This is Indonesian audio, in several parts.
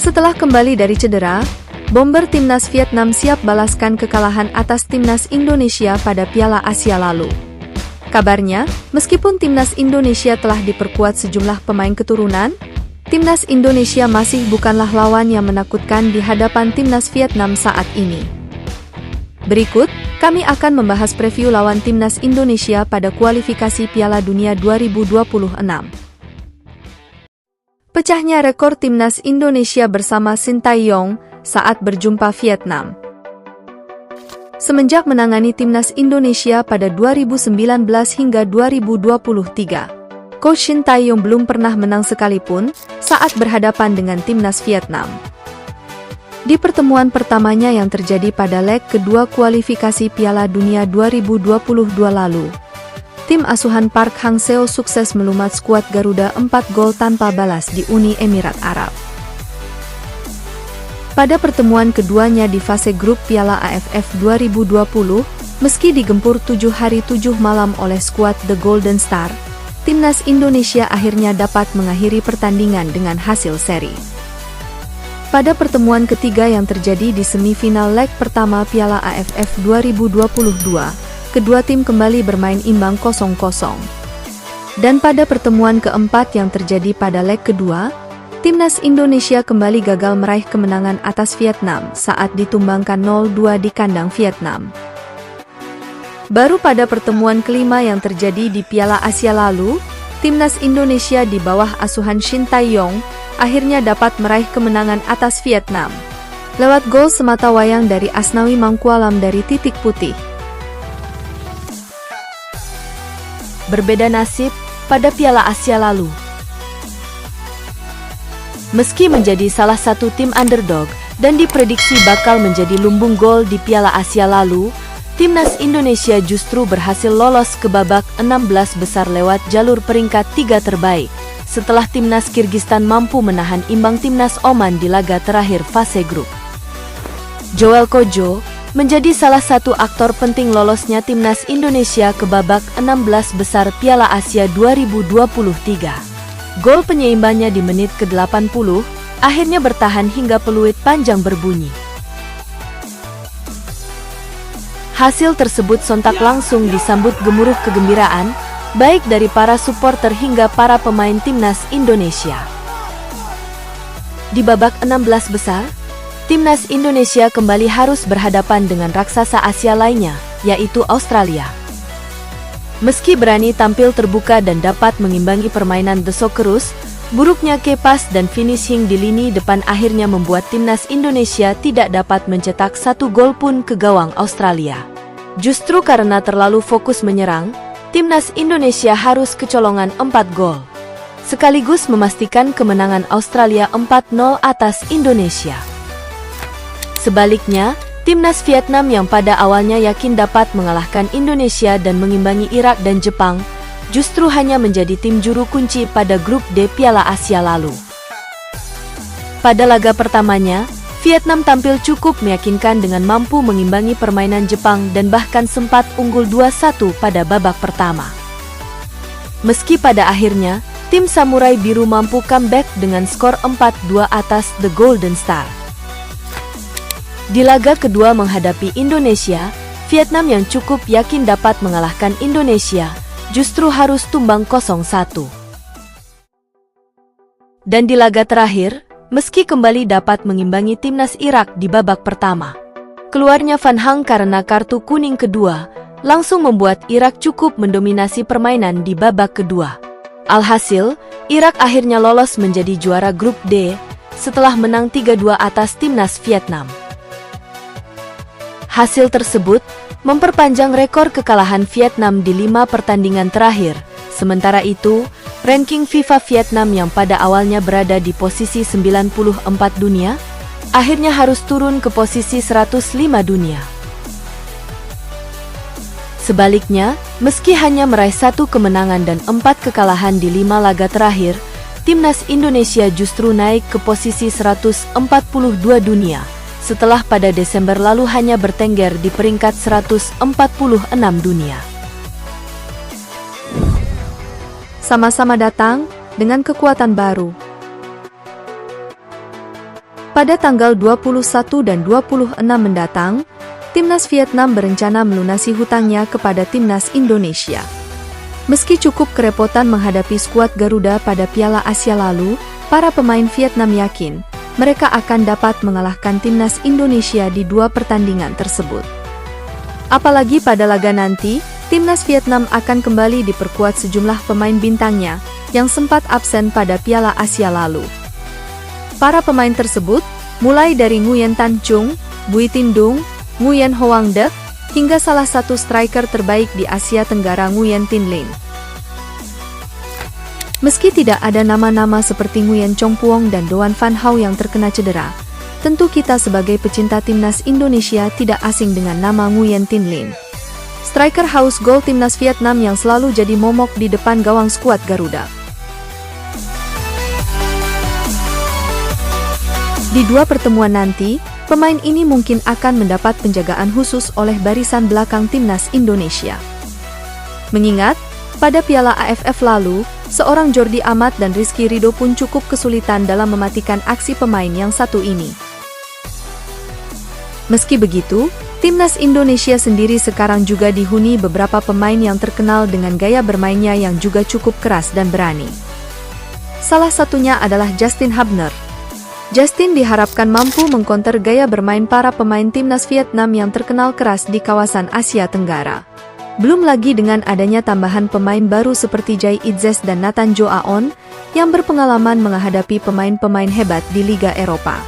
Setelah kembali dari cedera, bomber timnas Vietnam siap balaskan kekalahan atas timnas Indonesia pada Piala Asia lalu. Kabarnya, meskipun timnas Indonesia telah diperkuat sejumlah pemain keturunan, timnas Indonesia masih bukanlah lawan yang menakutkan di hadapan timnas Vietnam saat ini. Berikut, kami akan membahas preview lawan timnas Indonesia pada kualifikasi Piala Dunia 2026. Pecahnya rekor timnas Indonesia bersama Sintayong saat berjumpa Vietnam. Semenjak menangani timnas Indonesia pada 2019 hingga 2023, Coach Sintayong belum pernah menang sekalipun saat berhadapan dengan timnas Vietnam. Di pertemuan pertamanya yang terjadi pada leg kedua kualifikasi Piala Dunia 2022 lalu, tim asuhan Park Hang-seo sukses melumat skuad Garuda 4 gol tanpa balas di Uni Emirat Arab. Pada pertemuan keduanya di fase grup Piala AFF 2020, meski digempur 7 hari 7 malam oleh skuad The Golden Star, timnas Indonesia akhirnya dapat mengakhiri pertandingan dengan hasil seri. Pada pertemuan ketiga yang terjadi di semifinal leg pertama Piala AFF 2022, kedua tim kembali bermain imbang 0-0. Dan pada pertemuan keempat yang terjadi pada leg kedua, timnas Indonesia kembali gagal meraih kemenangan atas Vietnam saat ditumbangkan 0-2 di kandang Vietnam. Baru pada pertemuan kelima yang terjadi di Piala Asia lalu, timnas Indonesia di bawah asuhan Sintayong akhirnya dapat meraih kemenangan atas Vietnam lewat gol sematawayang dari Asnawi Mangkualam dari titik putih. Berbeda nasib pada Piala Asia lalu. Meski menjadi salah satu tim underdog dan diprediksi bakal menjadi lumbung gol di Piala Asia lalu, timnas Indonesia justru berhasil lolos ke babak 16 besar lewat jalur peringkat 3 terbaik, setelah timnas Kirgistan mampu menahan imbang timnas Oman di laga terakhir fase grup. Joel Kojo menjadi salah satu aktor penting lolosnya timnas Indonesia ke babak 16 besar Piala Asia 2023. Gol penyeimbangnya di menit ke-80 akhirnya bertahan hingga peluit panjang berbunyi. Hasil tersebut sontak langsung disambut gemuruh kegembiraan, baik dari para supporter hingga para pemain timnas Indonesia. Di babak 16 besar, timnas Indonesia kembali harus berhadapan dengan raksasa Asia lainnya, yaitu Australia. Meski berani tampil terbuka dan dapat mengimbangi permainan The Socceroos, buruknya kepas dan finishing di lini depan akhirnya membuat timnas Indonesia tidak dapat mencetak satu gol pun ke gawang Australia. Justru karena terlalu fokus menyerang, timnas Indonesia harus kecolongan 4 gol, sekaligus memastikan kemenangan Australia 4-0 atas Indonesia. Sebaliknya, timnas Vietnam yang pada awalnya yakin dapat mengalahkan Indonesia dan mengimbangi Irak dan Jepang, justru hanya menjadi tim juru kunci pada grup D Piala Asia lalu. Pada laga pertamanya, Vietnam tampil cukup meyakinkan dengan mampu mengimbangi permainan Jepang dan bahkan sempat unggul 2-1 pada babak pertama. Meski pada akhirnya, tim Samurai Biru mampu comeback dengan skor 4-2 atas The Golden Star. Di laga kedua menghadapi Indonesia, Vietnam yang cukup yakin dapat mengalahkan Indonesia, justru harus tumbang 0-1. Dan di laga terakhir, meski kembali dapat mengimbangi timnas Irak di babak pertama, keluarnya Van Hang karena kartu kuning kedua, langsung membuat Irak cukup mendominasi permainan di babak kedua. Alhasil, Irak akhirnya lolos menjadi juara grup D, setelah menang 3-2 atas timnas Vietnam. Hasil tersebut memperpanjang rekor kekalahan Vietnam di 5 pertandingan terakhir. Sementara itu, ranking FIFA Vietnam yang pada awalnya berada di posisi 94 dunia, akhirnya harus turun ke posisi 105 dunia. Sebaliknya, meski hanya meraih 1 kemenangan dan 4 kekalahan di 5 laga terakhir, timnas Indonesia justru naik ke posisi 142 dunia, setelah pada Desember lalu hanya bertengger di peringkat 146 dunia. Sama-sama datang dengan kekuatan baru. Pada tanggal 21 dan 26 mendatang, Timnas Vietnam berencana melunasi hutangnya kepada Timnas Indonesia. Meski cukup kerepotan menghadapi skuad Garuda pada Piala Asia lalu, para pemain Vietnam yakin mereka akan dapat mengalahkan Timnas Indonesia di dua pertandingan tersebut. Apalagi pada laga nanti, Timnas Vietnam akan kembali diperkuat sejumlah pemain bintangnya yang sempat absen pada Piala Asia lalu. Para pemain tersebut, mulai dari Nguyen Tan Chung, Bui Tin Dung, Nguyen Hoang Dec, hingga salah satu striker terbaik di Asia Tenggara Nguyen Tin Linh. Meski tidak ada nama-nama seperti Nguyen Chong Puong dan Doan Van Hau yang terkena cedera, tentu kita sebagai pecinta Timnas Indonesia tidak asing dengan nama Nguyen Tin Linh. Striker haus gol Timnas Vietnam yang selalu jadi momok di depan gawang skuad Garuda. Di dua pertemuan nanti, pemain ini mungkin akan mendapat penjagaan khusus oleh barisan belakang Timnas Indonesia. Mengingat, pada Piala AFF lalu, seorang Jordi Amat dan Rizky Ridho pun cukup kesulitan dalam mematikan aksi pemain yang satu ini. Meski begitu, Timnas Indonesia sendiri sekarang juga dihuni beberapa pemain yang terkenal dengan gaya bermainnya yang juga cukup keras dan berani. Salah satunya adalah Justin Hubner. Justin diharapkan mampu mengkonter gaya bermain para pemain Timnas Vietnam yang terkenal keras di kawasan Asia Tenggara. Belum lagi dengan adanya tambahan pemain baru seperti Jai Itzes dan Nathan Jo Aon, yang berpengalaman menghadapi pemain-pemain hebat di Liga Eropa.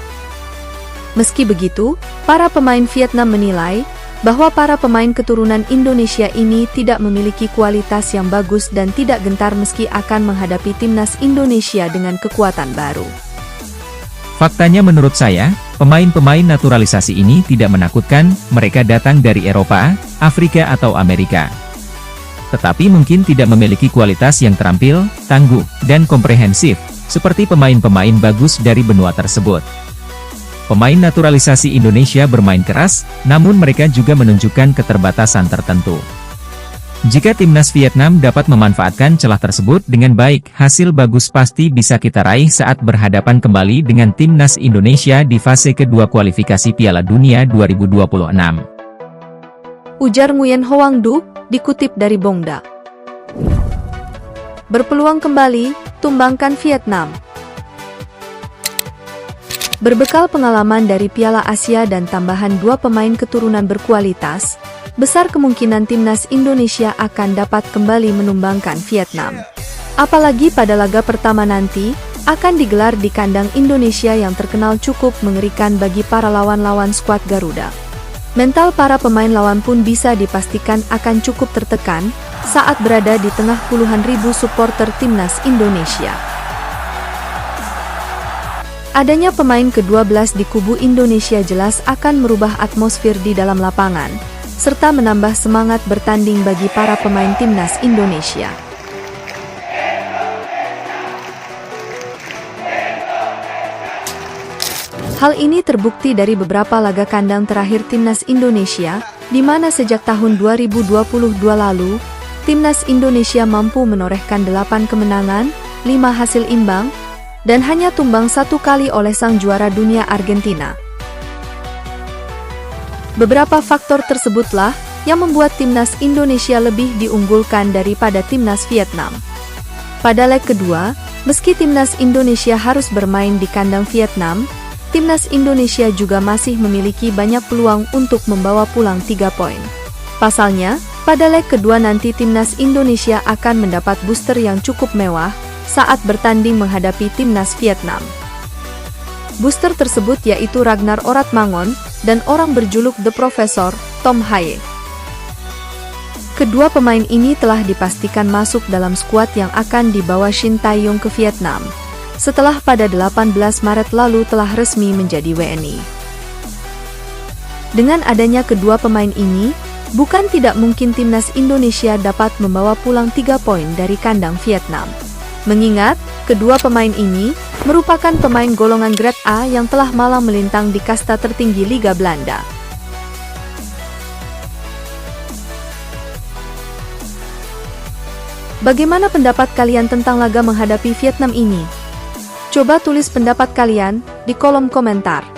Meski begitu, para pemain Vietnam menilai bahwa para pemain keturunan Indonesia ini tidak memiliki kualitas yang bagus dan tidak gentar meski akan menghadapi Timnas Indonesia dengan kekuatan baru. Faktanya menurut saya, pemain-pemain naturalisasi ini tidak menakutkan, mereka datang dari Eropa, Afrika atau Amerika. Tetapi mungkin tidak memiliki kualitas yang terampil, tangguh, dan komprehensif, seperti pemain-pemain bagus dari benua tersebut. Pemain naturalisasi Indonesia bermain keras, namun mereka juga menunjukkan keterbatasan tertentu. Jika Timnas Vietnam dapat memanfaatkan celah tersebut dengan baik, hasil bagus pasti bisa kita raih saat berhadapan kembali dengan Timnas Indonesia di fase kedua kualifikasi Piala Dunia 2026. Ujar Nguyen Hoang Duc, dikutip dari Bongda. Berpeluang kembali, tumbangkan Vietnam. Berbekal pengalaman dari Piala Asia dan tambahan dua pemain keturunan berkualitas, besar kemungkinan Timnas Indonesia akan dapat kembali menumbangkan Vietnam. Apalagi pada laga pertama nanti, akan digelar di kandang Indonesia yang terkenal cukup mengerikan bagi para lawan-lawan skuad Garuda. Mental para pemain lawan pun bisa dipastikan akan cukup tertekan, saat berada di tengah puluhan ribu supporter Timnas Indonesia. Adanya pemain ke-12 di kubu Indonesia jelas akan merubah atmosfer di dalam lapangan, serta menambah semangat bertanding bagi para pemain Timnas Indonesia. Hal ini terbukti dari beberapa laga kandang terakhir Timnas Indonesia, di mana sejak tahun 2022 lalu, Timnas Indonesia mampu menorehkan 8 kemenangan, 5 hasil imbang, dan hanya tumbang 1 kali oleh sang juara dunia Argentina. Beberapa faktor tersebutlah yang membuat Timnas Indonesia lebih diunggulkan daripada Timnas Vietnam. Pada leg kedua, meski Timnas Indonesia harus bermain di kandang Vietnam, Timnas Indonesia juga masih memiliki banyak peluang untuk membawa pulang 3 poin. Pasalnya, pada leg kedua nanti Timnas Indonesia akan mendapat booster yang cukup mewah saat bertanding menghadapi Timnas Vietnam. Booster tersebut yaitu Ragnar Oratmangon dan orang berjuluk The Professor, Tom Haye. Kedua pemain ini telah dipastikan masuk dalam skuad yang akan dibawa Shin Tae-yong ke Vietnam, setelah pada 18 Maret lalu telah resmi menjadi WNI. Dengan adanya kedua pemain ini, bukan tidak mungkin Timnas Indonesia dapat membawa pulang 3 poin dari kandang Vietnam. Mengingat, kedua pemain ini merupakan pemain golongan grade A yang telah malang melintang di kasta tertinggi Liga Belanda. Bagaimana pendapat kalian tentang laga menghadapi Vietnam ini? Coba tulis pendapat kalian di kolom komentar.